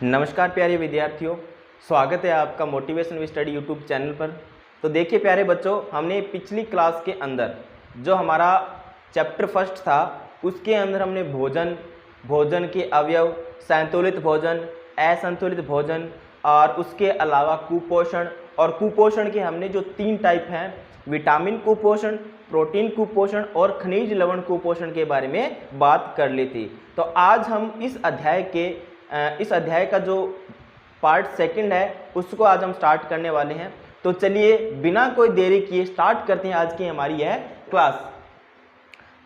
नमस्कार प्यारे विद्यार्थियों, स्वागत है आपका motivation we study YouTube channel पर। तो देखिए प्यारे बच्चों, हमने पिछली क्लास के अंदर जो हमारा चैप्टर फर्स्ट था उसके अंदर हमने भोजन के अवयव, संतुलित भोजन, असंतुलित भोजन और उसके अलावा कुपोषण और कुपोषण के हमने जो 3 टाइप हैं, विटामिन कुपोषण, प्रोटीन कुपोषण और खनिज लवण कुपोषण के बारे में बात कर ली थी। तो आज हम इस अध्याय का जो पार्ट सेकंड है उसको आज हम स्टार्ट करने वाले हैं। तो चलिए बिना कोई देरी किए स्टार्ट करते हैं आज की हमारी यह क्लास।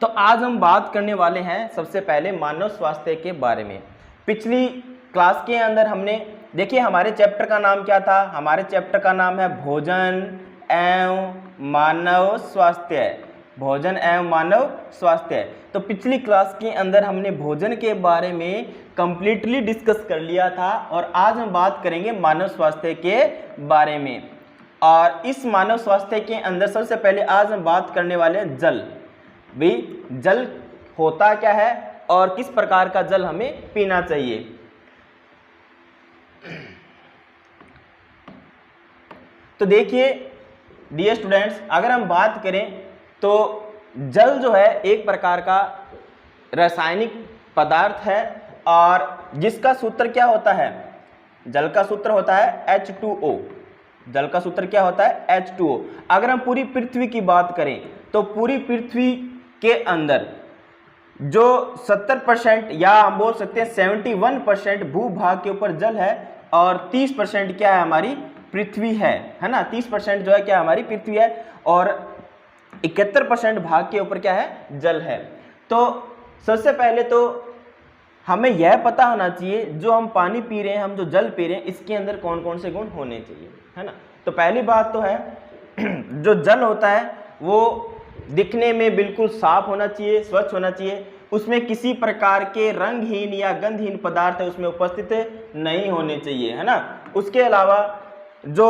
तो आज हम बात करने वाले हैं सबसे पहले मानव स्वास्थ्य के बारे में। पिछली क्लास के अंदर हमने देखिए हमारे चैप्टर का नाम क्या था। हमारे चैप्टर का नाम है भोजन एवं मानव स्वास्थ्य। भोजन एवं मानव स्वास्थ्य। तो पिछली क्लास के अंदर हमने भोजन के बारे में कंप्लीटली डिस्कस कर लिया था और आज हम बात करेंगे मानव स्वास्थ्य के बारे में। और इस मानव स्वास्थ्य के अंदर सबसे पहले आज हम बात करने वाले हैं जल। भाई जल होता क्या है और किस प्रकार का जल हमें पीना चाहिए। तो देखिए डियर स्टूडेंट्स, अगर हम बात करें तो जल जो है एक प्रकार का रासायनिक पदार्थ है और जिसका सूत्र क्या होता है, जल का सूत्र होता है H2O। जल का सूत्र क्या होता है H2O। अगर हम पूरी पृथ्वी की बात करें तो पूरी पृथ्वी के अंदर जो 70% या हम बोल सकते हैं 71% भूभाग के ऊपर जल है और 30% क्या है, हमारी पृथ्वी है ना। 30% जो है क्या हमारी पृथ्वी है और 71% भाग के ऊपर क्या है, जल है। तो सबसे पहले तो हमें यह पता होना चाहिए जो हम पानी पी रहे हैं, हम जो जल पी रहे हैं, इसके अंदर कौन कौन से गुण होने चाहिए, है ना। तो पहली बात तो है जो जल होता है वो दिखने में बिल्कुल साफ होना चाहिए, स्वच्छ होना चाहिए। उसमें किसी प्रकार के रंगहीन या गंधहीन पदार्थ है उसमें उपस्थित नहीं होने चाहिए, है ना। उसके अलावा जो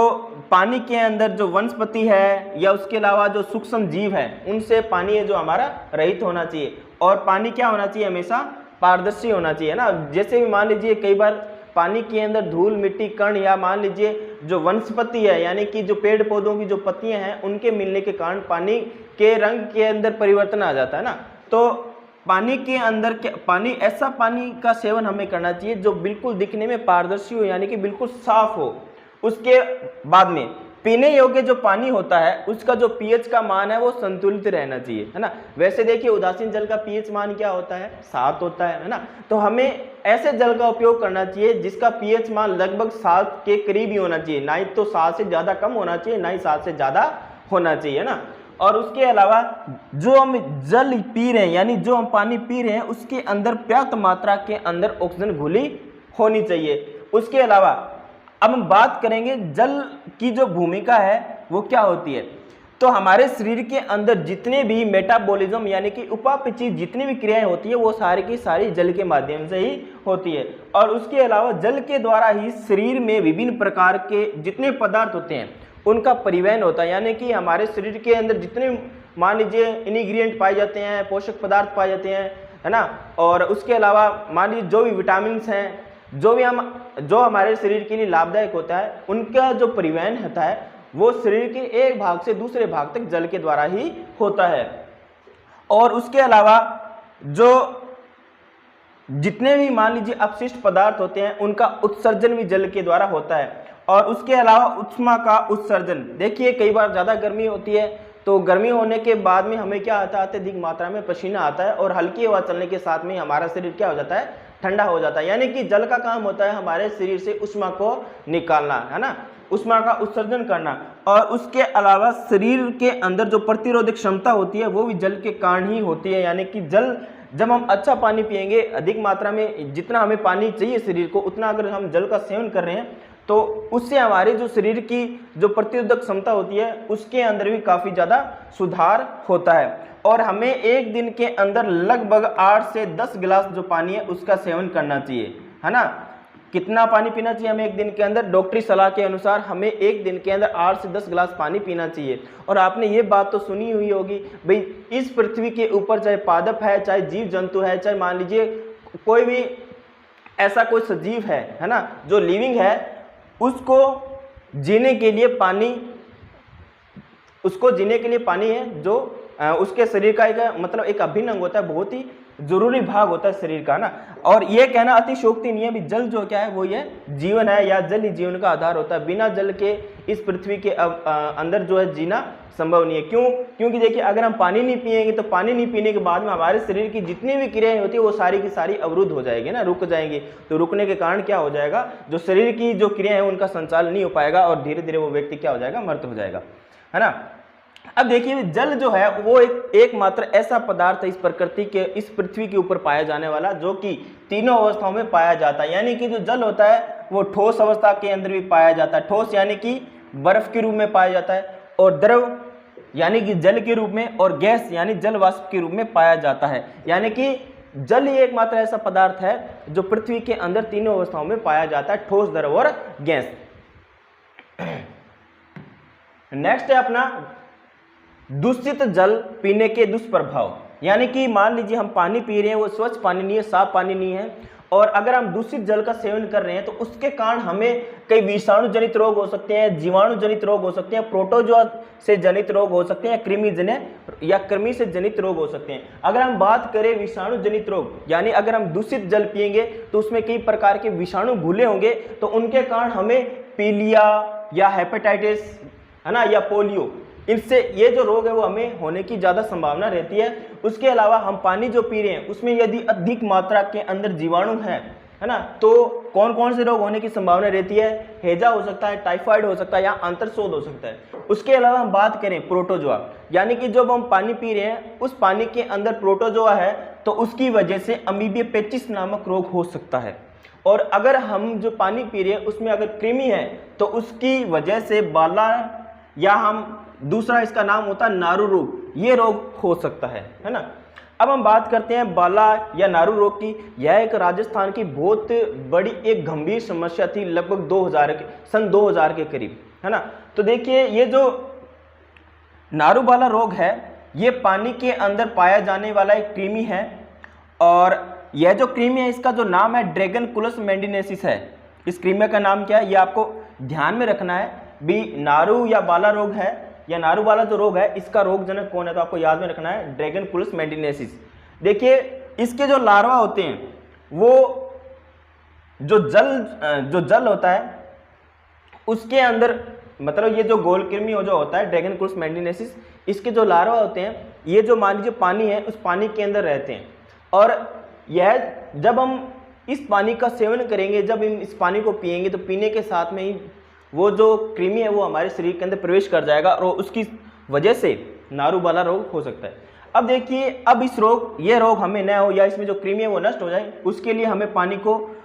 पानी के अंदर जो वनस्पति है या उसके अलावा जो सूक्ष्म जीव है उनसे पानी है जो हमारा रहित होना चाहिए। और पानी क्या होना चाहिए, हमेशा पारदर्शी होना चाहिए ना। जैसे भी मान लीजिए कई बार पानी के अंदर धूल मिट्टी कण या मान लीजिए जो वनस्पति है यानी कि जो पेड़ पौधों की जो पत्तियां हैं उनके मिलने के कारण पानी के रंग के अंदर परिवर्तन आ जाता है ना। तो पानी के अंदर ऐसा पानी का सेवन हमें करना चाहिए जो बिल्कुल दिखने में पारदर्शी हो यानी कि बिल्कुल साफ हो। उसके बाद में पीने योग्य जो पानी होता है उसका जो पीएच का मान है वो संतुलित रहना चाहिए, है ना। वैसे देखिए उदासीन जल का पीएच मान क्या होता है, 7 होता है ना। तो हमें ऐसे जल का उपयोग करना चाहिए जिसका पीएच मान लगभग 7 के करीब ही होना चाहिए, ना ही तो 7 से ज़्यादा कम होना चाहिए, ना ही 7 से ज़्यादा होना चाहिए ना। और उसके अलावा जो हम जल पी रहे हैं यानी जो हम पानी पी रहे हैं उसके अंदर पर्याप्त मात्रा के अंदर ऑक्सीजन घुली होनी चाहिए। उसके अलावा अब हम बात करेंगे जल की जो भूमिका है वो क्या होती है। तो हमारे शरीर के अंदर जितने भी मेटाबॉलिज्म यानी कि उपापचय जितनी भी क्रियाएं होती है वो सारी की सारी जल के माध्यम से ही होती है। और उसके अलावा जल के द्वारा ही शरीर में विभिन्न प्रकार के जितने पदार्थ होते हैं उनका परिवहन होता है। यानी कि हमारे शरीर के अंदर जितने मान लीजिए इंग्रेडिएंट पाए जाते हैं, पोषक पदार्थ पाए जाते हैं, है ना। और उसके अलावा मान लीजिए जो भी विटामिन हैं जो हमारे शरीर के लिए लाभदायक होता है उनका जो परिवहन होता है वो शरीर के एक भाग से दूसरे भाग तक जल के द्वारा ही होता है। और उसके अलावा जो जितने भी मान लीजिए अपशिष्ट पदार्थ होते हैं उनका उत्सर्जन भी जल के द्वारा होता है। और उसके अलावा ऊष्मा का उत्सर्जन, देखिए कई बार ज़्यादा गर्मी होती है तो गर्मी होने के बाद में हमें क्या आता है, अत्यधिक मात्रा में पसीना आता है और हल्की हवा चलने के साथ में हमारा शरीर क्या हो जाता है, ठंडा हो जाता है। यानी कि जल का काम होता है हमारे शरीर से ऊष्मा को निकालना, है ना, ऊष्मा का उत्सर्जन करना। और उसके अलावा शरीर के अंदर जो प्रतिरोधक क्षमता होती है वो भी जल के कारण ही होती है। यानी कि जल जब हम अच्छा पानी पिएंगे, अधिक मात्रा में जितना हमें पानी चाहिए शरीर को उतना अगर हम जल का सेवन कर रहे हैं तो उससे हमारे जो शरीर की जो प्रतिरोधक क्षमता होती है उसके अंदर भी काफ़ी ज़्यादा सुधार होता है। और हमें एक दिन के अंदर लगभग 8 से 10 गिलास जो पानी है उसका सेवन करना चाहिए, है ना। कितना पानी पीना चाहिए हमें एक दिन के अंदर, डॉक्टरी सलाह के अनुसार हमें एक दिन के अंदर 8 से 10 गिलास पानी पीना चाहिए। और आपने ये बात तो सुनी हुई होगी भाई, इस पृथ्वी के ऊपर चाहे पादप है, चाहे जीव जंतु है, चाहे मान लीजिए कोई भी ऐसा कोई सजीव है ना, जो लिविंग है, उसको जीने के लिए पानी है, जो उसके शरीर का एक मतलब एक अभिन्न अंग होता है, बहुत ही जरूरी भाग होता है शरीर का ना। और ये कहना अतिशयोक्ति नहीं है भी जल जो क्या है वो ये जीवन है, या जल ही जीवन का आधार होता है। बिना जल के इस पृथ्वी के अंदर जो है जीना संभव नहीं है। क्यों? क्योंकि देखिए अगर हम पानी नहीं पिएंगे तो पानी नहीं पीने के बाद में हमारे शरीर की जितनी भी क्रियाएं होती है वो सारी की सारी अवरुद्ध हो जाएगी ना, रुक जाएंगी। तो रुकने के कारण क्या हो जाएगा, जो शरीर की जो क्रियाएं हैं उनका संचालन नहीं हो पाएगा और धीरे धीरे वो व्यक्ति क्या हो जाएगा, मृत हो जाएगा, है ना। अब देखिए जल जो है वो एकमात्र ऐसा पदार्थ है इस प्रकृति के, इस पृथ्वी के ऊपर पाया जाने वाला, जो कि तीनों अवस्थाओं में पाया जाता है। यानी कि जो जल होता है वो ठोस अवस्था के अंदर भी पाया जाता है, ठोस यानी कि बर्फ के रूप में पाया जाता है, और द्रव यानी कि जल के रूप में, और गैस यानी जल वाष्प के रूप में पाया जाता है। यानी कि जल ही एकमात्र ऐसा पदार्थ है जो पृथ्वी के अंदर तीनों अवस्थाओं में पाया जाता है, ठोस, द्रव और गैस। नेक्स्ट है अपना दूषित जल पीने के दुष्प्रभाव। यानी कि मान लीजिए हम पानी पी रहे हैं, वो स्वच्छ पानी नहीं है, साफ पानी नहीं है, और अगर हम दूषित जल का सेवन कर रहे हैं तो उसके कारण हमें कई विषाणु जनित रोग हो सकते हैं, जीवाणु जनित रोग हो सकते हैं, प्रोटोजोआ से जनित रोग हो सकते हैं, कृमि जनित या कृमि से जनित रोग हो सकते हैं। अगर हम बात करें विषाणु जनित रोग, यानी अगर हम दूषित जल पिएंगे तो उसमें कई प्रकार के विषाणु घुले होंगे, तो उनके कारण हमें पीलिया या हेपेटाइटिस, है ना, या पोलियो, इनसे ये जो रोग है वो हमें होने की ज़्यादा संभावना रहती है। उसके अलावा हम पानी जो पी रहे हैं उसमें यदि अधिक मात्रा के अंदर जीवाणु है ना, तो कौन कौन से रोग होने की संभावना रहती है, हैजा हो सकता है, टाइफाइड हो सकता है, या अंतरशोध हो सकता है। उसके अलावा हम बात करें प्रोटोजोआ, यानी कि जब हम पानी पी रहे हैं उस पानी के अंदर प्रोटोजोआ है, तो उसकी वजह से अमीबिया पेचिस नामक रोग हो सकता है। और अगर हम जो पानी पी रहे हैं उसमें अगर कृमि है तो उसकी वजह से बाला, या हम दूसरा इसका नाम होता है नारू रोग, ये रोग हो सकता है ना। अब हम बात करते हैं बाला या नारू रोग की। यह एक राजस्थान की बहुत बड़ी एक गंभीर समस्या थी, लगभग सन 2000 के करीब, है ना। तो देखिए ये जो नारू बाला रोग है ये पानी के अंदर पाया जाने वाला एक कृमि है, और यह जो कृमि है इसका जो नाम है ड्रैगनकुलस मैंडिनेसिस है। इस कृमि का नाम क्या है ये आपको ध्यान में रखना है भी। नारू या बाला रोग है, या नारू वाला जो रोग है इसका रोग जनक कौन है, तो आपको याद में रखना है ड्रैगनकुलस मैंडिनेसिस। देखिए इसके जो लार्वा होते हैं वो जो जल होता है उसके अंदर, मतलब ये जो गोल कृमि हो जो होता है ड्रैगनकुलस मैंडिनेसिस, इसके जो लार्वा होते हैं ये जो मान लीजिए पानी है उस पानी के अंदर रहते हैं, और यह जब हम इस पानी का सेवन करेंगे, जब हम इस पानी को पिएंगे तो पीने के साथ में ही वो जो कृमि है वो हमारे शरीर के अंदर प्रवेश कर जाएगा, और उसकी वजह से नारू वाला रोग हो सकता है। अब देखिए अब ये रोग हमें न हो, या इसमें जो कृमि है वो नष्ट हो जाए, उसके लिए हमें पानी को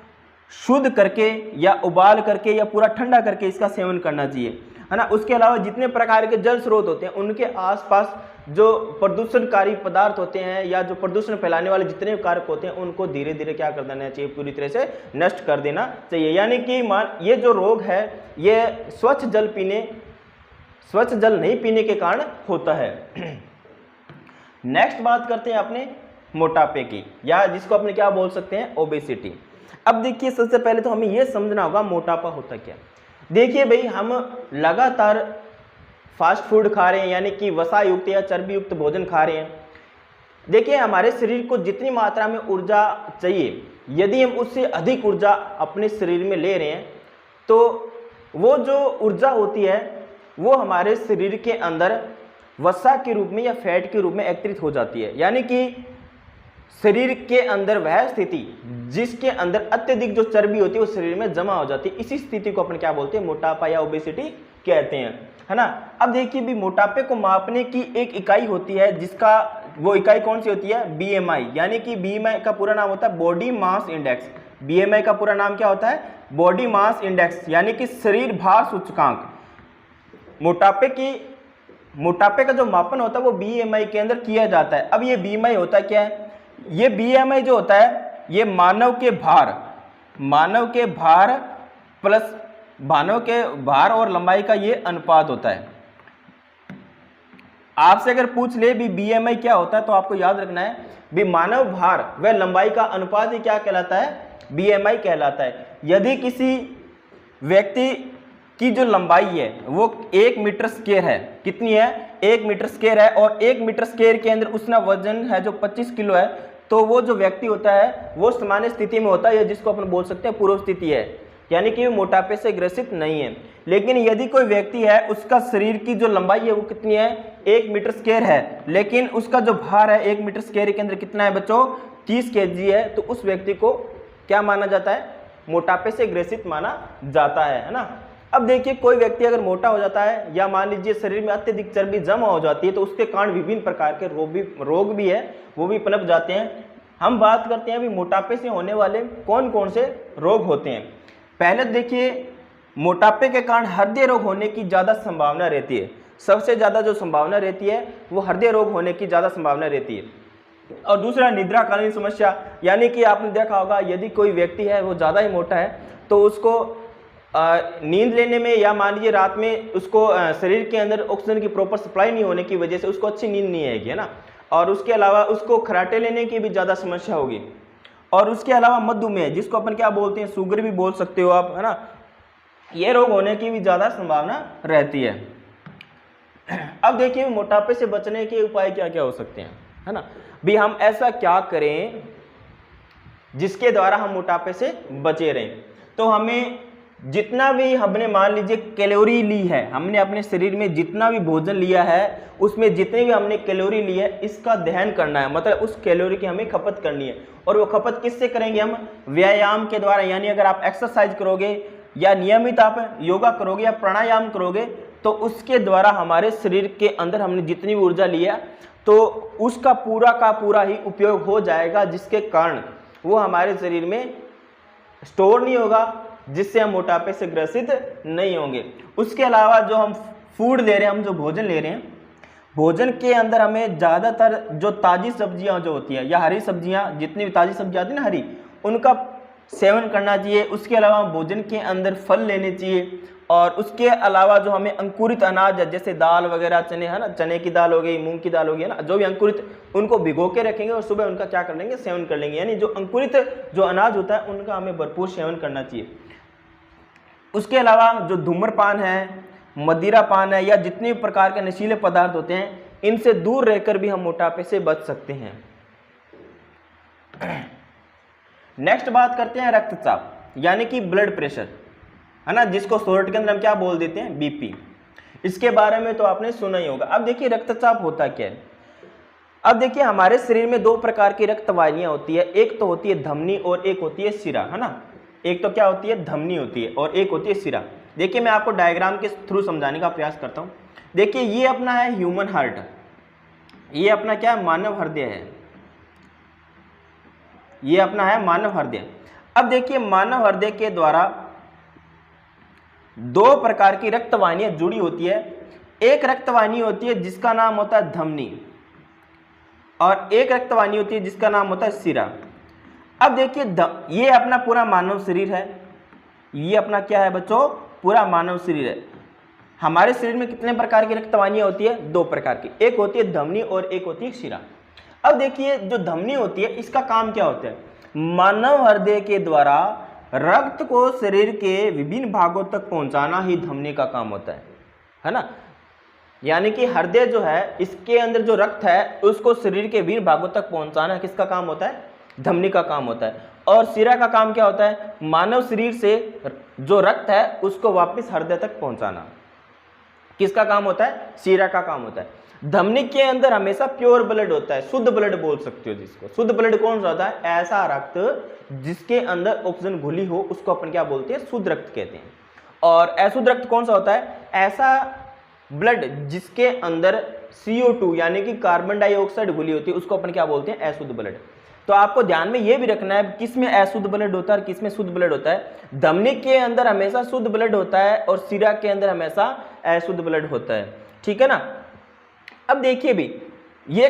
शुद्ध करके या उबाल करके या पूरा ठंडा करके इसका सेवन करना चाहिए, है ना। उसके अलावा जितने प्रकार के जल स्रोत होते हैं उनके आसपास जो प्रदूषणकारी पदार्थ होते हैं या जो प्रदूषण फैलाने वाले जितने कारक होते हैं उनको धीरे धीरे क्या कर देना चाहिए, पूरी तरह से नष्ट कर देना चाहिए। यानी कि ये जो रोग है ये स्वच्छ जल नहीं पीने के कारण होता है। नेक्स्ट बात करते हैं अपने मोटापे की, या जिसको अपने क्या बोल सकते हैं, ओबेसिटी। अब देखिए सबसे पहले तो हमें यह समझना होगा मोटापा होता क्या। देखिए भाई हम लगातार फास्ट फूड खा रहे हैं, यानी कि वसा युक्त या चर्बी युक्त भोजन खा रहे हैं। देखिए हमारे शरीर को जितनी मात्रा में ऊर्जा चाहिए, यदि हम उससे अधिक ऊर्जा अपने शरीर में ले रहे हैं तो वो जो ऊर्जा होती है वो हमारे शरीर के अंदर वसा के रूप में या फैट के रूप में एकत्रित हो जाती है। यानी कि शरीर के अंदर वह स्थिति जिसके अंदर अत्यधिक जो चर्बी होती है वो शरीर में जमा हो जाती है, इसी स्थिति को अपन क्या बोलते हैं, मोटापा या ओबेसिटी कहते हैं, है ना। अब देखिए भी मोटापे को मापने की एक इकाई होती है, जिसका वो इकाई कौन सी होती है, बीएमआई। यानी कि बीएमआई का पूरा नाम होता है बॉडी मास इंडेक्स। बीएमआई का पूरा नाम क्या होता है, बॉडी मास इंडेक्स, यानी कि शरीर भार सूचकांक। मोटापे का जो मापन होता है वो बीएमआई के अंदर किया जाता है। अब ये बीएमआई होता क्या है, ये बीएमआई जो होता है ये मानव के भार और लंबाई का ये अनुपात होता है। आपसे अगर पूछ ले भी बीएमआई क्या होता है तो आपको याद रखना है भी मानव भार व लंबाई का अनुपात ही क्या कहलाता है, BMI कहलाता है। यदि किसी व्यक्ति की जो लंबाई है वो 1 मीटर स्क्वायर है, कितनी है 1 मीटर स्क्वायर है, और 1 मीटर स्क्वायर के अंदर उसका वजन है जो 25 किलो है, तो वो जो व्यक्ति होता है वो सामान्य स्थिति में होता है, जिसको अपन बोल सकते हैं पूर्व स्थिति है, यानी कि वो मोटापे से ग्रसित नहीं है। लेकिन यदि कोई व्यक्ति है उसका शरीर की जो लंबाई है वो कितनी है 1 मीटर स्क्वायर है, लेकिन उसका जो भार है 1 मीटर स्क्वायर के अंदर कितना है बच्चों 30 kg है, तो उस व्यक्ति को क्या माना जाता है, मोटापे से ग्रसित माना जाता है ना। अब देखिए कोई व्यक्ति अगर मोटा हो जाता है या मान लीजिए शरीर में अत्यधिक चर्बी जमा हो जाती है, तो उसके कारण विभिन्न प्रकार के रोग भी है वो भी पनप जाते हैं। हम बात करते हैं अभी मोटापे से होने वाले कौन कौन से रोग होते हैं। पहले देखिए मोटापे के कारण हृदय रोग होने की ज़्यादा संभावना रहती है, सबसे ज़्यादा जो संभावना रहती है वो हृदय रोग होने की ज़्यादा संभावना रहती है। और दूसरा निद्राकालीन समस्या, यानी कि आपने देखा होगा यदि कोई व्यक्ति है वो ज़्यादा ही मोटा है तो उसको नींद लेने में या मान लीजिए रात में उसको शरीर के अंदर ऑक्सीजन की प्रॉपर सप्लाई नहीं होने की वजह से उसको अच्छी नींद नहीं आएगी, है ना। और उसके अलावा उसको खराटे लेने की भी ज़्यादा समस्या होगी। और उसके अलावा मधुमेह, जिसको अपन क्या बोलते हैं शुगर भी बोल सकते हो आप, है ना, ये रोग होने की भी ज़्यादा संभावना रहती है। अब देखिए मोटापे से बचने के उपाय क्या क्या हो सकते हैं, है ना। भी हम ऐसा क्या करें जिसके द्वारा हम मोटापे से बचे रहें। तो हमें जितना भी हमने मान लीजिए कैलोरी ली है, हमने अपने शरीर में जितना भी भोजन लिया है उसमें जितने भी हमने कैलोरी ली है इसका दहन करना है, मतलब उस कैलोरी की हमें खपत करनी है। और वो खपत किससे करेंगे हम, व्यायाम के द्वारा। यानी अगर आप एक्सरसाइज करोगे या नियमित आप योगा करोगे या प्राणायाम करोगे तो उसके द्वारा हमारे शरीर के अंदर हमने जितनी भी ऊर्जा ली है तो उसका पूरा का पूरा ही उपयोग हो जाएगा, जिसके कारण वो हमारे शरीर में स्टोर नहीं होगा, जिससे हम मोटापे से ग्रसित नहीं होंगे। उसके अलावा जो हम फूड ले रहे हैं, हम जो भोजन ले रहे हैं, भोजन के अंदर हमें ज़्यादातर जो ताज़ी सब्जियां जो होती है या हरी सब्जियां, जितनी भी ताज़ी सब्जियां आती है ना हरी, उनका सेवन करना चाहिए। उसके अलावा भोजन के अंदर फल लेने चाहिए। और उसके अलावा जो हमें अंकुरित अनाज है जैसे दाल वगैरह, चने, है ना, चने की दाल हो गई, मूंग की दाल हो गई, है ना, जो भी अंकुरित, उनको भिगो के रखेंगे और सुबह उनका क्या कर लेंगे, सेवन कर लेंगे। यानी जो अंकुरित जो अनाज होता है उनका हमें भरपूर सेवन करना चाहिए। उसके अलावा जो धूम्रपान है, मदिरापान है या जितने प्रकार के नशीले पदार्थ होते हैं, इनसे दूर रहकर भी हम मोटापे से बच सकते हैं। नेक्स्ट बात करते हैं रक्तचाप, यानी कि ब्लड प्रेशर, है ना, जिसको शॉर्ट के अंदर हम क्या बोल देते हैं, बीपी। इसके बारे में तो आपने सुना ही होगा। अब देखिए रक्तचाप होता क्या है। अब देखिए हमारे शरीर में दो प्रकार की रक्त वाहिनियां होती है, एक तो होती है धमनी और एक होती है शिरा, है ना। एक तो क्या होती है, धमनी होती है और एक होती है शिरा। देखिए मैं आपको डायग्राम के थ्रू समझाने का प्रयास करता हूँ। देखिए ये अपना है ह्यूमन हार्ट, ये अपना क्या है, मानव हृदय है, ये अपना है मानव हृदय। अब देखिए मानव हृदय के द्वारा दो प्रकार की रक्त वाहिनियां जुड़ी होती है। एक रक्त वाहिनी होती है जिसका नाम होता है धमनी और एक रक्त वाहिनी होती है जिसका नाम होता है शिरा। अब देखिए ये अपना पूरा मानव शरीर है, ये अपना क्या है बच्चों, पूरा मानव शरीर है। हमारे शरीर में कितने प्रकार की रक्त वाहिनियां होती है, दो प्रकार की, एक होती है धमनी और एक होती है शिरा। अब देखिए जो धमनी होती है इसका काम क्या होता है, मानव हृदय के द्वारा रक्त को शरीर के विभिन्न भागों तक पहुंचाना ही धमनी का काम होता है ना। यानी कि हृदय जो है इसके अंदर जो रक्त है उसको शरीर के विभिन्न भागों तक पहुंचाना किसका काम होता है, धमनी का काम होता है। और शिरा का काम क्या होता है, मानव शरीर से जो रक्त है उसको वापस हृदय तक पहुंचाना किसका काम होता है, शिरा का काम होता है। धमनी के अंदर हमेशा प्योर ब्लड होता है, शुद्ध ब्लड बोल सकते हो जिसको। शुद्ध ब्लड कौन सा होता है, ऐसा रक्त जिसके अंदर ऑक्सीजन घुली हो उसको अपन क्या बोलते हैं, शुद्ध रक्त कहते हैं। और अशुद्ध रक्त कौन सा होता है, ऐसा ब्लड जिसके अंदर CO2 यानी कि कार्बन डाइऑक्साइड घुली होती है उसको अपन क्या बोलते हैं, अशुद्ध ब्लड। तो आपको ध्यान में ये भी रखना है किस में अशुद्ध ब्लड होता है और किस में शुद्ध ब्लड होता है। धमनी के अंदर हमेशा शुद्ध ब्लड होता है और शिरा के अंदर हमेशा अशुद्ध ब्लड होता है, ठीक है ना। अब देखिए भी ये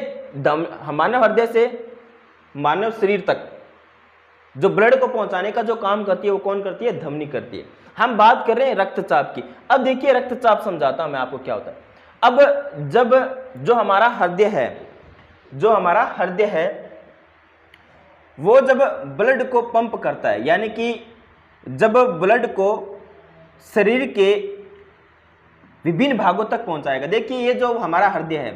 मानव हृदय से मानव शरीर तक जो ब्लड को पहुंचाने का जो काम करती है वो कौन करती है, धमनी करती है। हम बात कर रहे हैं रक्तचाप की। अब देखिए रक्तचाप समझाता हूं मैं आपको क्या होता है। अब जब जो हमारा हृदय है वो जब ब्लड को पंप करता है, यानी कि जब ब्लड को शरीर के विभिन्न भागों तक पहुंचाएगा। देखिए ये जो हमारा हृदय है,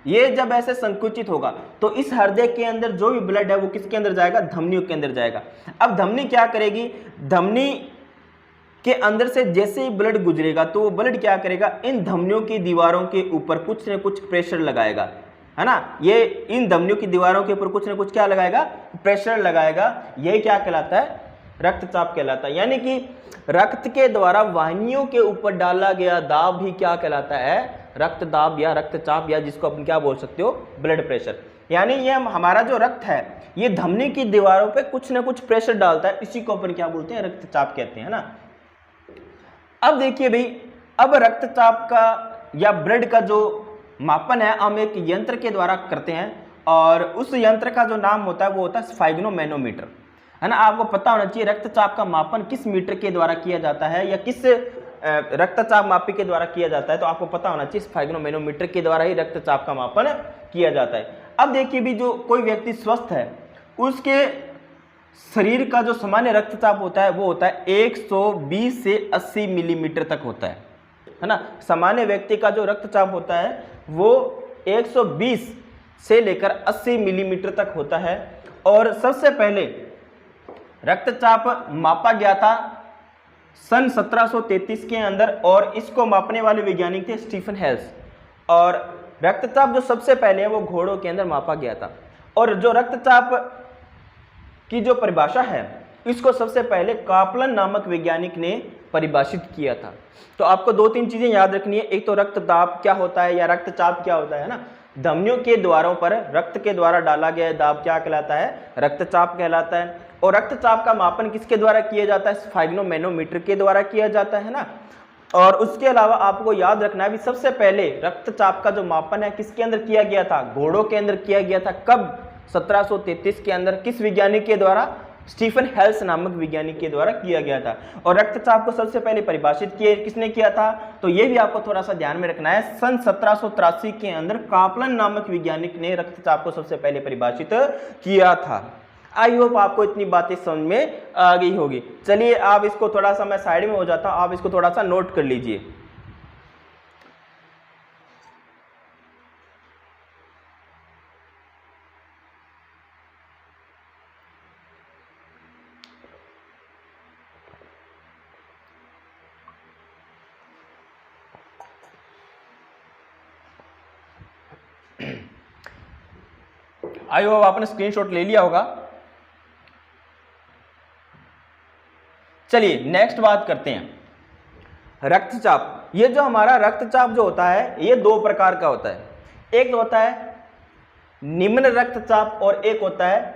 ये जब ऐसे संकुचित होगा तो इस हृदय के अंदर जो भी ब्लड है वो किसके अंदर जाएगा, धमनियों के अंदर जाएगा। अब धमनी क्या करेगी, धमनी के अंदर से जैसे ही ब्लड गुजरेगा तो वो ब्लड क्या करेगा, इन धमनियों की दीवारों के ऊपर कुछ न कुछ प्रेशर लगाएगा, है ना। ये इन धमनियों की दीवारों के ऊपर कुछ न कुछ क्या लगाएगा, प्रेशर लगाएगा। यही क्या कहलाता है, रक्तचाप कहलाता है। यानी कि रक्त के द्वारा वाहिनियों के ऊपर डाला गया दाब ही क्या कहलाता है, रक्त दाब या रक्तचाप, या जिसको अपन क्या बोल सकते हो, ब्लड प्रेशर। यानी ये हमारा जो रक्त है ये धमनी की दीवारों पे कुछ ना कुछ प्रेशर डालता है, इसी को अपन क्या बोलते हैं, रक्तचाप कहते हैं ना। अब देखिए भाई, अब रक्तचाप का या ब्लड का जो मापन है हम एक यंत्र के द्वारा करते हैं, और उस यंत्र का जो नाम होता है वो होता है स्फैग्नोमेनोमीटर, है ना। आपको पता होना चाहिए रक्तचाप का मापन किस मीटर के द्वारा किया जाता है या किस रक्तचाप मापी के द्वारा किया जाता है, तो आपको पता होना चाहिए स्फैग्नोमेनोमीटर के द्वारा ही रक्तचाप का मापन किया जाता है। अब देखिए भी, जो कोई व्यक्ति स्वस्थ है उसके शरीर का जो सामान्य रक्तचाप होता है वो होता है 120 से 80 मिलीमीटर तक होता है ना। सामान्य व्यक्ति का जो रक्तचाप होता है वो 120 से लेकर 80 मिलीमीटर तक होता है। और सबसे पहले रक्तचाप मापा गया था सन 1733 के अंदर, और इसको मापने वाले वैज्ञानिक थे स्टीफन हेल्स। और रक्तचाप जो सबसे पहले है वो घोड़ों के अंदर मापा गया था। और जो रक्तचाप की जो परिभाषा है इसको सबसे पहले कापलन नामक वैज्ञानिक ने परिभाषित किया था। तो आपको दो तीन चीजें याद रखनी है, एक तो रक्तदाब क्या होता है या रक्तचाप क्या होता है ना। धमनियों के द्वारों पर रक्त के द्वारा डाला गया दाब क्या कहलाता है, रक्तचाप कहलाता है। और रक्तचाप का मापन किसके द्वारा किया जाता है, स्फैग्नोमेनोमीटर के द्वारा किया जाता है ना। और उसके अलावा आपको याद रखना है भी, सबसे पहले रक्तचाप का जो मापन है किसके अंदर किया गया था, घोड़ों के अंदर किया गया था। कब, 1733 के अंदर। किस वैज्ञानिक के द्वारा, स्टीफन हेल्स नामक वैज्ञानिक के द्वारा किया गया था। और रक्तचाप को सबसे पहले परिभाषित किसने किया था, तो ये भी आपको थोड़ा सा ध्यान में रखना है। सन 1783 के अंदर कापलन नामक वैज्ञानिक ने रक्तचाप को सबसे पहले परिभाषित किया था। आई होप आपको इतनी बातें समझ में आ गई होगी। चलिए आप इसको थोड़ा सा, मैं साइड में हो जाता हूं, आप इसको थोड़ा सा नोट कर लीजिए। आई होप आपने स्क्रीनशॉट ले लिया होगा। चलिए नेक्स्ट बात करते हैं रक्तचाप। ये जो हमारा रक्तचाप जो होता है ये दो प्रकार का होता है। एक तो होता है निम्न रक्तचाप और एक होता है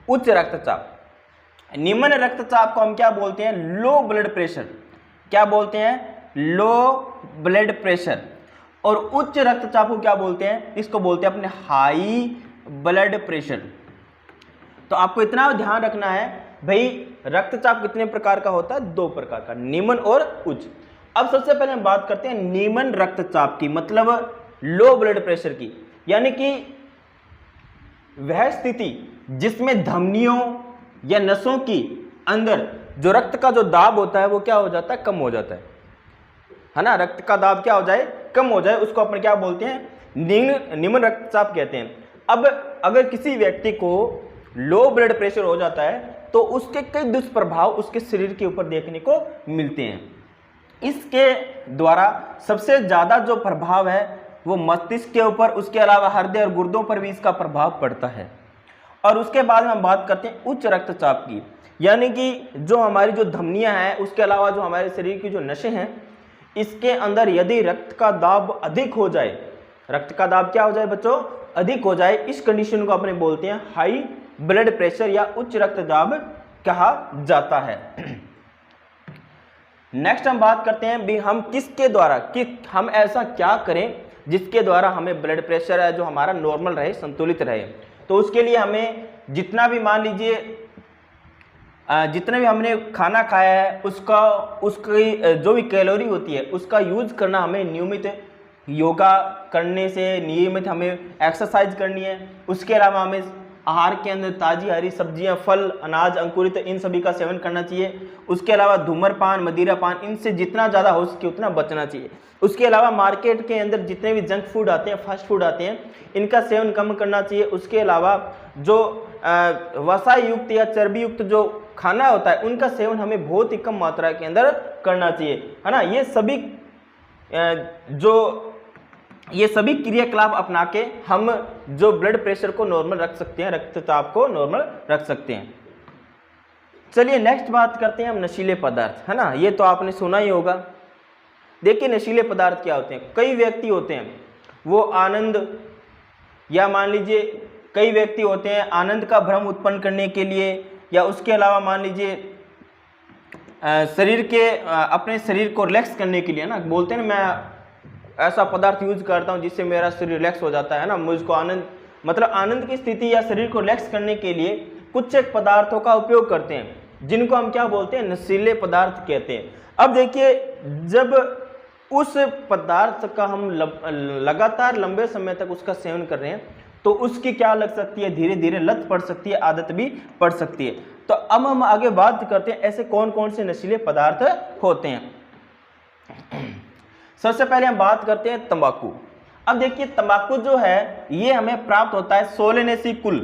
उच्च रक्तचाप। निम्न रक्तचाप को हम क्या बोलते हैं, लो ब्लड प्रेशर। क्या बोलते हैं, लो ब्लड प्रेशर। और उच्च रक्तचाप को क्या बोलते हैं, इसको बोलते हैं अपने हाई ब्लड प्रेशर। तो आपको इतना ध्यान रखना है भाई, रक्तचाप कितने प्रकार का होता है, दो प्रकार का, निम्न और उच्च। अब सबसे पहले हम बात करते हैं निम्न रक्तचाप की, मतलब लो ब्लड प्रेशर की। यानी कि वह स्थिति जिसमें धमनियों या नसों की अंदर जो रक्त का जो दाब होता है वो क्या हो जाता है, कम हो जाता है ना। रक्त का दाब क्या हो जाए, कम हो जाए, उसको अपन क्या बोलते हैं, निम्न रक्तचाप कहते हैं। अब अगर किसी व्यक्ति को लो ब्लड प्रेशर हो जाता है तो उसके कई दुष्प्रभाव उसके शरीर के ऊपर देखने को मिलते हैं। इसके द्वारा सबसे ज्यादा जो प्रभाव है वो मस्तिष्क के ऊपर, उसके अलावा हृदय और गुर्दों पर भी इसका प्रभाव पड़ता है। और उसके बाद हम बात करते हैं उच्च रक्तचाप की, यानी कि जो हमारी जो धमनियां हैं, उसके अलावा जो हमारे शरीर की जो नसें हैं, इसके अंदर यदि रक्त का दाब अधिक हो जाए, रक्त का दाब क्या हो जाए बच्चों, अधिक हो जाए, इस कंडीशन को अपने बोलते हैं हाई ब्लड प्रेशर या उच्च रक्तचाप कहा जाता है। नेक्स्ट हम बात करते हैं भी हम किसके द्वारा, कि हम ऐसा क्या करें जिसके द्वारा हमें ब्लड प्रेशर है जो हमारा नॉर्मल रहे, संतुलित रहे। तो उसके लिए हमें जितना भी, मान लीजिए जितना भी हमने खाना खाया है उसकी जो भी कैलोरी होती है उसका यूज करना हमें नियमित, योगा करने से नियमित हमें एक्सरसाइज करनी है। उसके अलावा हमें आहार के अंदर ताज़ी हरी सब्जियां, फल, अनाज, अंकुरित, इन सभी का सेवन करना चाहिए। उसके अलावा धूम्रपान, मदिरापान, इनसे जितना ज़्यादा हो सके उतना बचना चाहिए। उसके अलावा मार्केट के अंदर जितने भी जंक फूड आते हैं, फास्ट फूड आते हैं, इनका सेवन कम करना चाहिए। उसके अलावा जो वसा युक्त या चर्बी युक्त जो खाना होता है उनका सेवन हमें बहुत ही कम मात्रा के अंदर करना चाहिए, है ना। ये सभी क्रियाकलाप अपना के हम जो ब्लड प्रेशर को नॉर्मल रख सकते हैं, रक्तचाप को नॉर्मल रख सकते हैं। चलिए नेक्स्ट बात करते हैं हम नशीले पदार्थ, है ना। ये तो आपने सुना ही होगा। देखिए नशीले पदार्थ क्या होते हैं। कई व्यक्ति होते हैं वो आनंद, या मान लीजिए कई व्यक्ति होते हैं आनंद का भ्रम उत्पन्न करने के लिए, या उसके अलावा मान लीजिए अपने शरीर को रिलैक्स करने के लिए ना, बोलते हैं ना मैं ऐसा पदार्थ यूज करता हूँ जिससे मेरा शरीर रिलैक्स हो जाता है ना, मुझको आनंद, मतलब आनंद की स्थिति या शरीर को रिलैक्स करने के लिए कुछ एक पदार्थों का उपयोग करते हैं जिनको हम क्या बोलते हैं, नशीले पदार्थ कहते हैं। अब देखिए जब उस पदार्थ का हम लगातार लंबे समय तक उसका सेवन कर रहे हैं तो उसकी क्या लग सकती है, धीरे धीरे लत पड़ सकती है, आदत भी पड़ सकती है। तो अब हम आगे बात करते हैं ऐसे कौन कौन से नशीले पदार्थ होते हैं। सबसे पहले हम बात करते हैं तंबाकू। अब देखिए तंबाकू जो है ये हमें प्राप्त होता है सोलेनेसी कुल।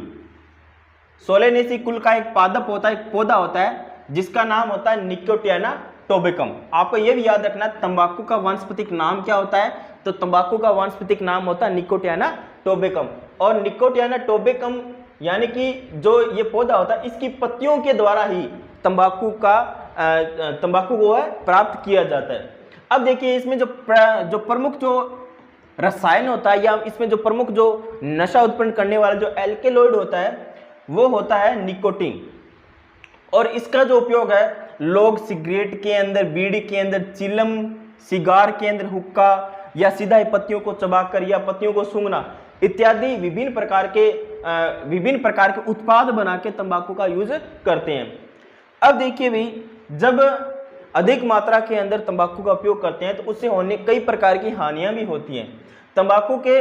सोलेनेसी कुल का एक पादप होता है, एक पौधा होता है जिसका नाम होता है निकोटियाना टोबेकम। आपको ये भी याद रखना तंबाकू का वानस्पतिक नाम क्या होता है, तो तंबाकू का वानस्पतिक नाम होता है निकोटियाना टोबेकम। और निकोटियाना टोबेकम यानी कि जो ये पौधा होता है इसकी पत्तियों के द्वारा ही तंबाकू को है प्राप्त किया जाता है। अब देखिए इसमें जो प्रमुख जो रसायन होता है या इसमें जो प्रमुख जो नशा उत्पन्न करने वाला जो एल्केलॉइड होता है वो होता है निकोटीन। और इसका जो उपयोग है लोग सिगरेट के अंदर, बीड़ी के अंदर, चिलम, सिगार के अंदर, हुक्का, या सीधा ही पत्तियों को चबाकर या पत्तियों को सूंघना इत्यादि विभिन्न प्रकार के उत्पाद बना के तंबाकू का यूज करते हैं। अब देखिए भाई जब अधिक मात्रा के अंदर तंबाकू का उपयोग करते हैं तो उससे होने कई प्रकार की हानियां भी होती हैं। तंबाकू के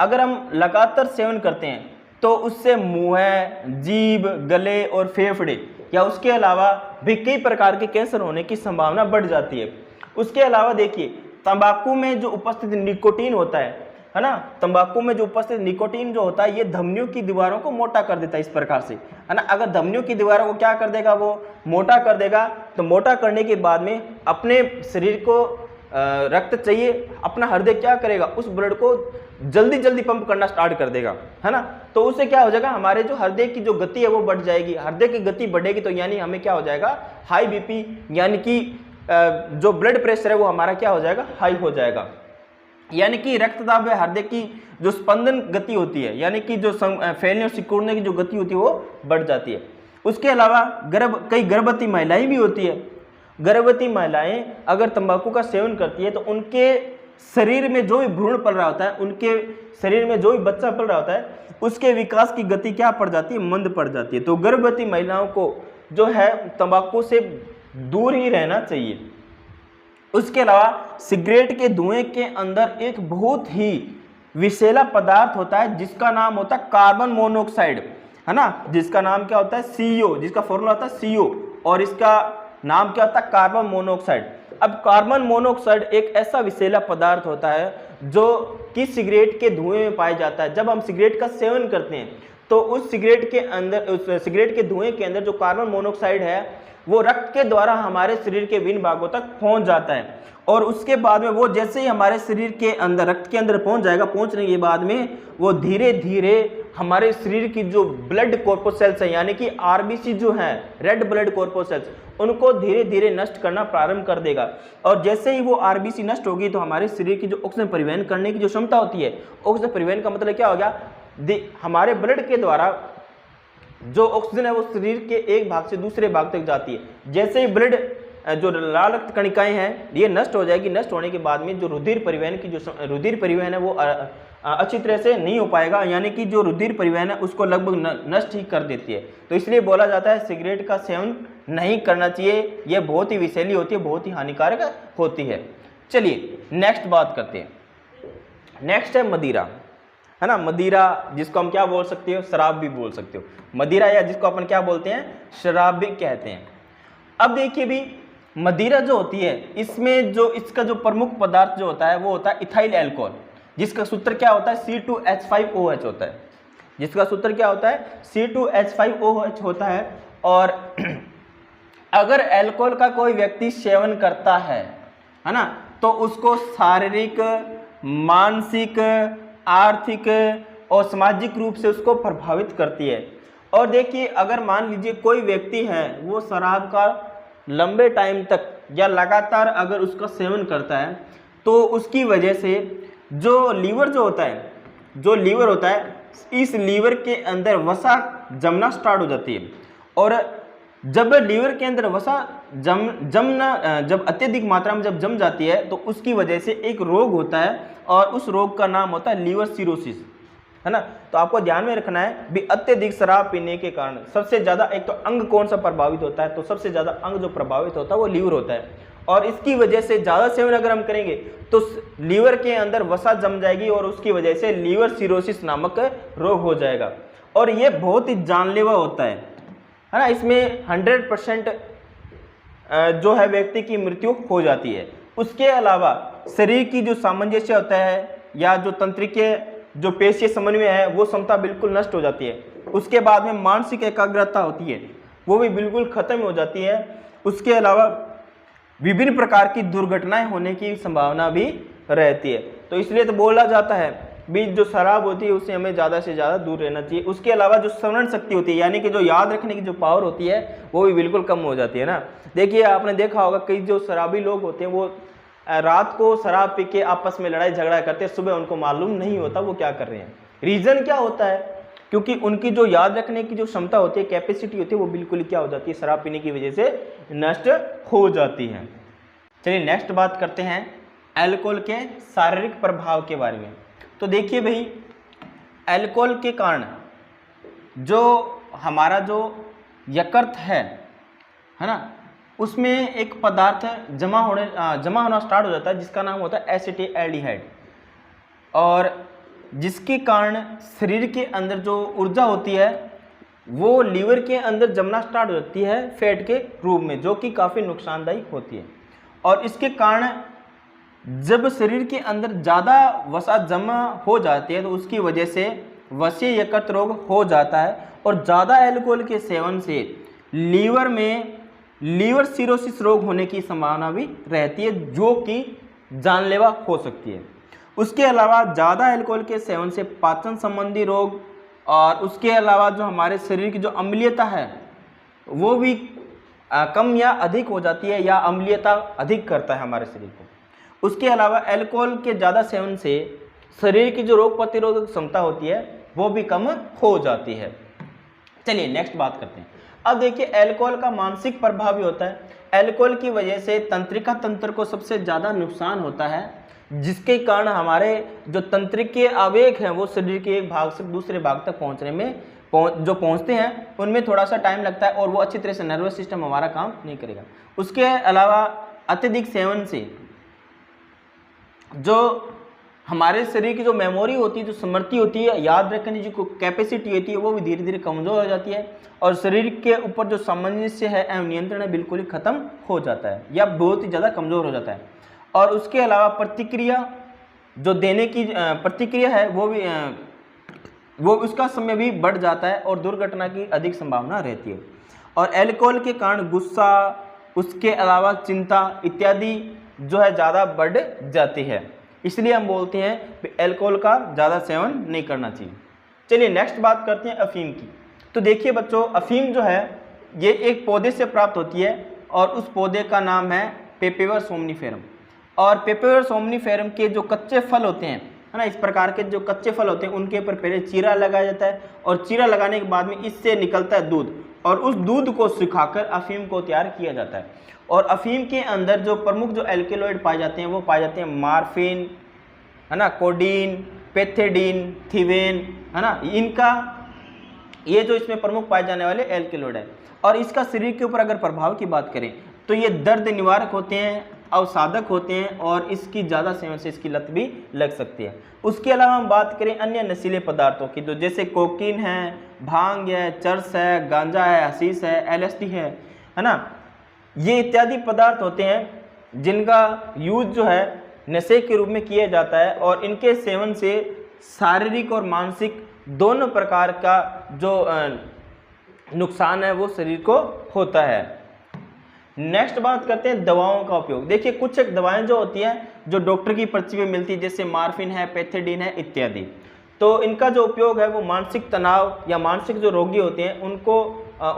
अगर हम लगातार सेवन करते हैं तो उससे मुंह, जीभ, गले और फेफड़े या उसके अलावा भी कई प्रकार के कैंसर होने की संभावना बढ़ जाती है। उसके अलावा देखिए तंबाकू में जो उपस्थित निकोटीन होता है ना, तंबाकू में जो उपस्थित निकोटीन जो होता है ये धमनियों की दीवारों को मोटा कर देता है इस प्रकार से, है ना। अगर धमनियों की दीवारों को क्या कर देगा, वो मोटा कर देगा, तो मोटा करने के बाद में अपने शरीर को रक्त चाहिए, अपना हृदय क्या करेगा, उस ब्लड को जल्दी जल्दी पंप करना स्टार्ट कर देगा, है ना। तो उससे क्या हो जाएगा, हमारे जो हृदय की जो गति है वो बढ़ जाएगी। हृदय की गति बढ़ेगी तो यानी हमें क्या हो जाएगा, हाई बीपी, यानी कि जो ब्लड प्रेशर है वो हमारा क्या हो जाएगा, हाई हो जाएगा। यानी कि रक्तदाब है, हृदय की जो स्पंदन गति होती है, यानी कि जो फैलने और सिकुड़ने की जो गति होती है वो बढ़ जाती है। उसके अलावा कई गर्भवती महिलाएं भी होती है। गर्भवती महिलाएं अगर तंबाकू का सेवन करती है तो उनके शरीर में जो भी भ्रूण पल रहा होता है, उनके शरीर में जो भी बच्चा पल रहा होता है उसके विकास की गति क्या पड़ जाती है, मंद पड़ जाती है। तो गर्भवती महिलाओं को जो है तंबाकू से दूर ही रहना चाहिए। उसके अलावा सिगरेट के धुएं के अंदर एक बहुत ही विषैला पदार्थ होता है जिसका नाम होता है कार्बन मोनोऑक्साइड, है ना, जिसका नाम क्या होता है CO, जिसका फॉर्मूला होता है CO और इसका नाम क्या होता है कार्बन मोनोऑक्साइड। अब कार्बन मोनोऑक्साइड एक ऐसा विषैला पदार्थ होता है जो कि सिगरेट के धुएं में पाया जाता है। जब हम सिगरेट का सेवन करते हैं तो उस सिगरेट के धुएं के अंदर जो कार्बन मोनोऑक्साइड है वो रक्त के द्वारा हमारे शरीर के विभिन्न भागों तक पहुंच जाता है और उसके बाद में वो जैसे ही हमारे शरीर के अंदर, रक्त के अंदर पहुंच जाएगा, पहुंचने के बाद में वो धीरे धीरे हमारे शरीर की जो ब्लड कॉर्पोसेल्स है यानी कि RBC जो है, रेड ब्लड कॉर्पोसेल्स, उनको धीरे धीरे नष्ट करना प्रारंभ कर देगा। और जैसे ही वो RBC नष्ट होगी तो हमारे शरीर की जो ऑक्सीजन परिवहन करने की जो क्षमता होती है, ऑक्सीजन परिवहन का मतलब क्या हो गया, हमारे ब्लड के द्वारा जो ऑक्सीजन है वो शरीर के एक भाग से दूसरे भाग तक जाती है। जैसे ही ब्लड जो लाल रक्त कणिकाएं हैं ये नष्ट हो जाएगी, नष्ट होने के बाद में जो रुधिर परिवहन है वो अच्छी तरह से नहीं हो पाएगा, यानी कि जो रुधिर परिवहन है उसको लगभग नष्ट ही कर देती है। तो इसलिए बोला जाता है सिगरेट का सेवन नहीं करना चाहिए, यह बहुत ही विषैली होती है, बहुत ही हानिकारक होती है। चलिए नेक्स्ट बात करते हैं। नेक्स्ट है मदिरा, है ना, मदिरा जिसको हम क्या बोल सकते हो, शराब भी बोल सकते हो, मदिरा या जिसको अपन क्या बोलते हैं, शराब भी कहते हैं। अब देखिए भी मदिरा जो होती है, इसमें जो इसका जो प्रमुख पदार्थ जो होता है वो होता है इथाइल अल्कोहल, जिसका सूत्र क्या होता है, C2H5OH होता है, जिसका सूत्र क्या होता है, C2H5OH होता है। और अगर अल्कोहल का कोई व्यक्ति सेवन करता है ना, तो उसको शारीरिक, मानसिक, आर्थिक और सामाजिक रूप से उसको प्रभावित करती है। और देखिए अगर मान लीजिए कोई व्यक्ति है वो शराब का लंबे टाइम तक या लगातार अगर उसका सेवन करता है, तो उसकी वजह से जो लीवर होता है, इस लीवर के अंदर वसा जमना स्टार्ट हो जाती है। और जब लीवर के अंदर वसा जब अत्यधिक मात्रा में जब जम जाती है, तो उसकी वजह से एक रोग होता है और उस रोग का नाम होता है लीवर सिरोसिस, है ना। तो आपको ध्यान में रखना है भी अत्यधिक शराब पीने के कारण सबसे ज़्यादा एक तो अंग कौन सा प्रभावित होता है, तो सबसे ज़्यादा अंग जो प्रभावित होता है वो लीवर होता है। और इसकी वजह से ज़्यादा सेवन अगर हम करेंगे तो लीवर के अंदर वसा जम जाएगी और उसकी वजह से लीवर सिरोसिस नामक रोग हो जाएगा। और ये बहुत ही जानलेवा होता है ना, इसमें 100% जो है व्यक्ति की मृत्यु हो जाती है। उसके अलावा शरीर की जो सामंजस्य होता है या जो तंत्रिकीय जो पेशीय समन्वय है वो क्षमता बिल्कुल नष्ट हो जाती है। उसके बाद में मानसिक एकाग्रता होती है वो भी बिल्कुल खत्म हो जाती है। उसके अलावा विभिन्न प्रकार की दुर्घटनाएं होने की संभावना भी रहती है। तो इसलिए तो बोला जाता है भी जो शराब होती है उससे हमें ज़्यादा से ज़्यादा दूर रहना चाहिए। उसके अलावा जो स्मरण शक्ति होती है यानी कि जो याद रखने की जो पावर होती है वो भी बिल्कुल कम हो जाती है ना। देखिए आपने देखा होगा कई जो शराबी लोग होते हैं वो रात को शराब पी के आपस में लड़ाई झगड़ा करते हैं, सुबह उनको मालूम नहीं होता वो क्या कर रहे हैं। रीज़न क्या होता है, क्योंकि उनकी जो याद रखने की जो क्षमता होती है, कैपेसिटी होती है, वो बिल्कुल ही क्या हो जाती है, शराब पीने की वजह से नष्ट हो जाती है। चलिए नेक्स्ट बात करते हैं अल्कोहल के शारीरिक प्रभाव के बारे में। तो देखिए भाई अल्कोहल के कारण जो हमारा जो यकृत है ना, उसमें एक पदार्थ जमा होना स्टार्ट हो जाता है जिसका नाम होता है एसिटाल्डिहाइड, और जिसके कारण शरीर के अंदर जो ऊर्जा होती है वो लीवर के अंदर जमना स्टार्ट हो जाती है फैट के रूप में, जो कि काफ़ी नुकसानदायक होती है। और इसके कारण जब शरीर के अंदर ज़्यादा वसा जमा हो जाती है तो उसकी वजह से वसीय यकृत रोग हो जाता है। और ज़्यादा अल्कोहल के सेवन से लीवर में लीवर सिरोसिस रोग होने की संभावना भी रहती है, जो कि जानलेवा हो सकती है। उसके अलावा ज़्यादा अल्कोहल के सेवन से पाचन संबंधी रोग और उसके अलावा जो हमारे शरीर की जो अम्लीयता है वो भी कम या अधिक हो जाती है, या अम्लीयता अधिक करता है हमारे शरीर को। उसके अलावा अल्कोहल के ज़्यादा सेवन से शरीर की जो रोग प्रतिरोधक क्षमता होती है वो भी कम हो जाती है। चलिए नेक्स्ट बात करते हैं। अब देखिए अल्कोहल का मानसिक प्रभाव भी होता है। अल्कोहल की वजह से तंत्रिका तंत्र को सबसे ज़्यादा नुकसान होता है, जिसके कारण हमारे जो तंत्रिकीय आवेग हैं वो शरीर के एक भाग से दूसरे भाग तक पहुंचने में जो पहुंचते हैं उनमें थोड़ा सा टाइम लगता है और वो अच्छी तरह से नर्वस सिस्टम हमारा काम नहीं करेगा। उसके अलावा अत्यधिक सेवन से जो हमारे शरीर की जो मेमोरी होती है, जो स्मृति होती है, याद रखने की जो कैपेसिटी होती है वो भी धीरे धीरे कमज़ोर हो जाती है और शरीर के ऊपर जो सामंजस्य है एवं नियंत्रण है बिल्कुल ही ख़त्म हो जाता है या बहुत ही ज़्यादा कमज़ोर हो जाता है। और उसके अलावा प्रतिक्रिया जो देने की प्रतिक्रिया है वो उसका समय भी बढ़ जाता है और दुर्घटना की अधिक संभावना रहती है। और अल्कोहल के कारण गुस्सा, उसके अलावा चिंता इत्यादि जो है ज़्यादा बढ़ जाती है। इसलिए हम बोलते हैं कि अल्कोहल का ज़्यादा सेवन नहीं करना चाहिए। चलिए नेक्स्ट बात करते हैं अफीम की। तो देखिए बच्चों, अफीम जो है ये एक पौधे से प्राप्त होती है और उस पौधे का नाम है पेपेवर सोमनीफेरम। और पेपेवर सोमनीफेरम के जो कच्चे फल होते हैं, है ना, इस प्रकार के जो कच्चे फल होते हैं उनके ऊपर पहले चीरा लगाया जाता है और चीरा लगाने के बाद में इससे निकलता है दूध, और उस दूध को सुखाकर अफीम को तैयार किया जाता है। और अफीम के अंदर जो प्रमुख जो एल्केलॉइड पाए जाते हैं वो पाए जाते हैं मार्फिन, है ना, कोडीन, पेथेडीन, थीवेन, है ना, इनका ये जो इसमें प्रमुख पाए जाने वाले एल्केलॉइड है। और इसका शरीर के ऊपर अगर प्रभाव की बात करें तो ये दर्द निवारक होते हैं, अवसाधक होते हैं और इसकी ज़्यादा सेवन से इसकी लत भी लग सकती है। उसके अलावा हम बात करें अन्य नशीले पदार्थों की, तो जैसे कोकीन है, भांग है, चरस है, गांजा है, हशीश है, LSD है ना, ये इत्यादि पदार्थ होते हैं जिनका यूज जो है नशे के रूप में किया जाता है और इनके सेवन से शारीरिक और मानसिक दोनों प्रकार का जो नुकसान है वो शरीर को होता है। नेक्स्ट बात करते हैं दवाओं का उपयोग। देखिए कुछ एक दवाएं जो होती हैं जो डॉक्टर की पर्ची पे मिलती है, जैसे मार्फिन है, पैथेडिन है इत्यादि, तो इनका जो उपयोग है वो मानसिक तनाव या मानसिक जो रोगी होते हैं उनको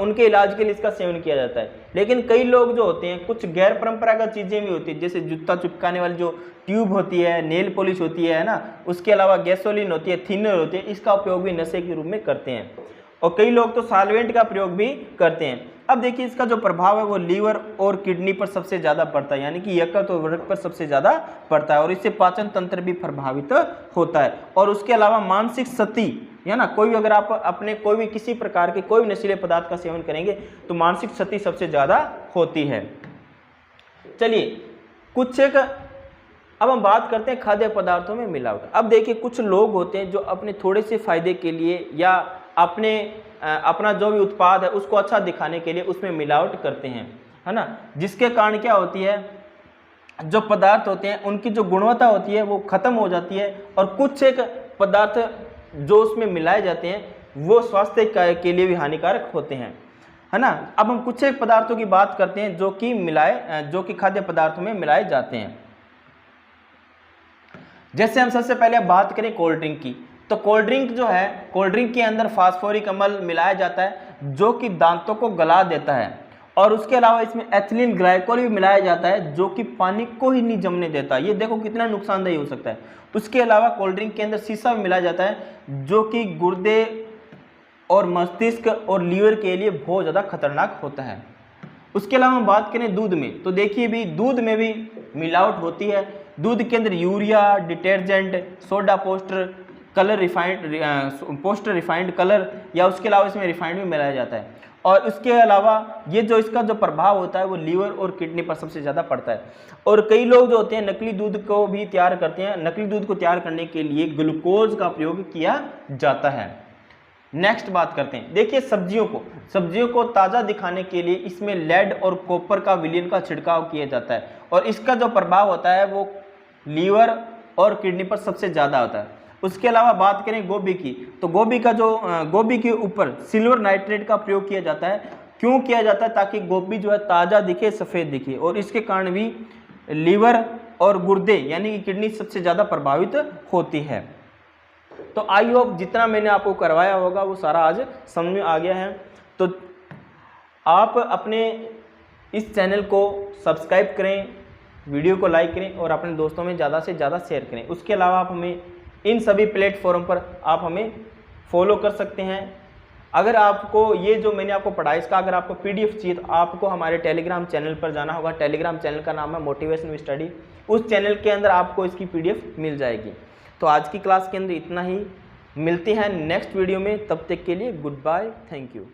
उनके इलाज के लिए इसका सेवन किया जाता है। लेकिन कई लोग जो होते हैं, कुछ गैर परंपरागत चीज़ें भी होती है, जैसे जूता चिपकाने वाली जो ट्यूब होती है, नेल पॉलिश होती है ना, उसके अलावा गैसोलीन होती है, थिनर होती है, इसका उपयोग भी नशे के रूप में करते हैं। और कई लोग तो सॉल्वेंट का प्रयोग भी करते हैं। अब देखिए इसका जो प्रभाव है वो लीवर और किडनी पर सबसे ज़्यादा पड़ता है, यानी कि यकृत और वृक्क पर सबसे ज़्यादा पड़ता है और इससे पाचन तंत्र भी प्रभावित होता है। और उसके अलावा मानसिक क्षति है ना, कोई भी अगर आप अपने कोई भी किसी प्रकार के कोई भी नशीले पदार्थ का सेवन करेंगे तो मानसिक क्षति सबसे ज़्यादा होती है। चलिए कुछ एक अब हम बात करते हैं खाद्य पदार्थों में मिलावट। अब देखिए कुछ लोग होते हैं जो अपने थोड़े से फायदे के लिए या अपना जो भी उत्पाद है उसको अच्छा दिखाने के लिए उसमें मिलावट करते हैं, है ना, जिसके कारण क्या होती है, जो पदार्थ होते हैं उनकी जो गुणवत्ता होती है वो खत्म हो जाती है और कुछ एक पदार्थ जो उसमें मिलाए जाते हैं वो स्वास्थ्य के लिए भी हानिकारक होते हैं, है ना। अब हम कुछ एक पदार्थों की बात करते हैं जो कि खाद्य पदार्थों में मिलाए जाते हैं। जैसे हम सबसे पहले बात करें कोल्ड ड्रिंक की, तो कोल्ड ड्रिंक जो है, कोल्ड ड्रिंक के अंदर फास्फोरिक अम्ल मिलाया जाता है जो कि दांतों को गला देता है और उसके अलावा इसमें एथिलीन ग्लाइकोल भी मिलाया जाता है जो कि पानी को ही नहीं जमने देता। ये देखो कितना नुकसानदेह हो सकता है। उसके अलावा कोल्ड ड्रिंक के अंदर शीशा भी मिलाया जाता है जो कि गुर्दे और मस्तिष्क और लीवर के लिए बहुत ज़्यादा खतरनाक होता है। उसके अलावा हम बात करें दूध में, तो देखिए भी दूध में भी मिलावट होती है। दूध के अंदर urea, detergent, soda poster colour, poster refined colour या उसके अलावा इसमें रिफाइंड भी मिलाया जाता है। और उसके अलावा ये जो इसका जो प्रभाव होता है वो लीवर और किडनी पर सबसे ज़्यादा पड़ता है। और कई लोग जो होते हैं नकली दूध को भी तैयार करते हैं। नकली दूध को तैयार करने के लिए ग्लूकोज का प्रयोग किया जाता है। नेक्स्ट बात करते हैं, देखिए सब्जियों को ताज़ा दिखाने के लिए इसमें लेड और कॉपर का विलयन का छिड़काव किया जाता है और इसका जो प्रभाव होता है वो लीवर और किडनी पर सबसे ज़्यादा होता है। उसके अलावा बात करें गोभी की, तो गोभी के ऊपर सिल्वर नाइट्रेट का प्रयोग किया जाता है। क्यों किया जाता है? ताकि गोभी जो है ताज़ा दिखे, सफ़ेद दिखे और इसके कारण भी लीवर और गुर्दे यानी कि किडनी सबसे ज़्यादा प्रभावित होती है। तो आई होप जितना मैंने आपको करवाया होगा वो सारा आज समझ में आ गया है। तो आप अपने इस चैनल को सब्सक्राइब करें, वीडियो को लाइक करें और अपने दोस्तों में ज़्यादा से ज़्यादा शेयर करें। उसके अलावा आप हमें इन सभी प्लेटफॉर्म पर आप हमें फॉलो कर सकते हैं। अगर आपको ये जो मैंने आपको पढ़ाया इसका अगर आपको PDF चाहिए तो आपको हमारे टेलीग्राम चैनल पर जाना होगा। टेलीग्राम चैनल का नाम है मोटिवेशन स्टडी। उस चैनल के अंदर आपको इसकी PDF मिल जाएगी। तो आज की क्लास के अंदर इतना ही, मिलते हैं नेक्स्ट वीडियो में, तब तक के लिए गुड बाय, थैंक यू।